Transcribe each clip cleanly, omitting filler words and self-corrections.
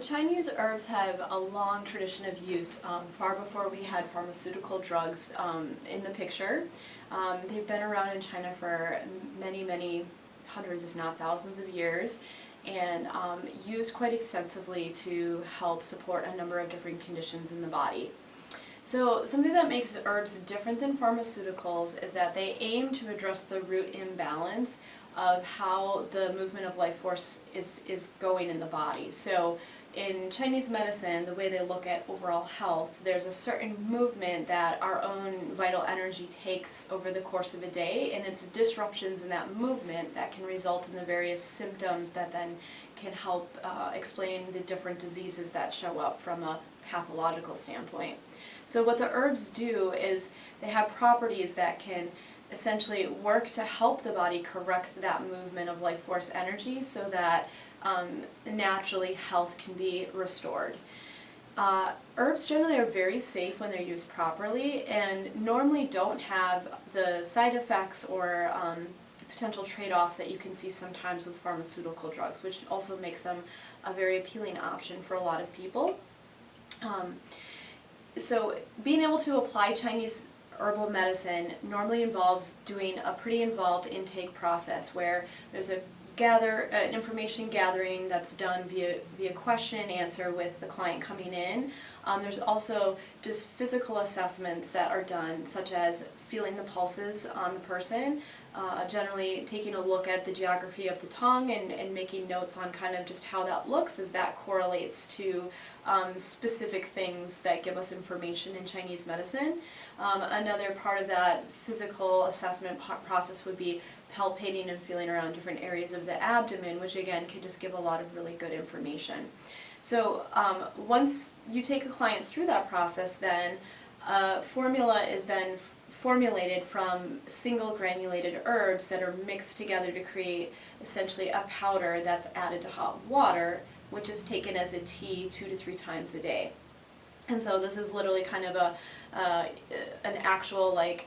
Chinese herbs have a long tradition of use, far before we had pharmaceutical drugs in the picture. They've been around in China for many, many hundreds, if not thousands of years, and used quite extensively to help support a number of different conditions in the body. So something that makes herbs different than pharmaceuticals is that they aim to address the root imbalance of how the movement of life force is going in the body. So in Chinese medicine, the way they look at overall health, there's a certain movement that our own vital energy takes over the course of a day, and it's disruptions in that movement that can result in the various symptoms that then can help explain the different diseases that show up from a pathological standpoint. So what the herbs do is they have properties that can essentially work to help the body correct that movement of life force energy so that naturally health can be restored. Herbs generally are very safe when they're used properly and normally don't have the side effects or potential trade-offs that you can see sometimes with pharmaceutical drugs, which also makes them a very appealing option for a lot of people. So being able to apply Chinese herbal medicine normally involves doing a pretty involved intake process where there's an information gathering that's done via question and answer with the client coming in. There's also just physical assessments that are done, such as feeling the pulses on the person, generally taking a look at the geography of the tongue and making notes on kind of just how that looks as that correlates to specific things that give us information in Chinese medicine. Another part of that physical assessment process would be palpating and feeling around different areas of the abdomen, which again can just give a lot of really good information. So once you take a client through that process, then a formula is then formulated from single granulated herbs that are mixed together to create essentially a powder that's added to hot water, which is taken as a tea 2 to 3 times a day. And so this is literally kind of an actual like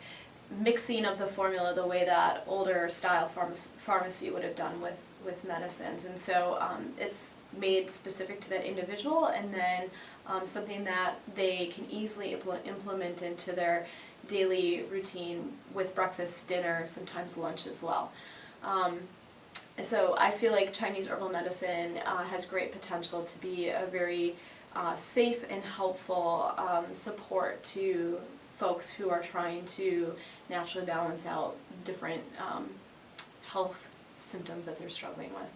mixing of the formula the way that older style pharmacy would have done with medicines. And so it's made specific to that individual, and then something that they can easily implement into their daily routine with breakfast, dinner, sometimes lunch as well. So I feel like Chinese herbal medicine has great potential to be a very safe and helpful support to folks who are trying to naturally balance out different health symptoms that they're struggling with.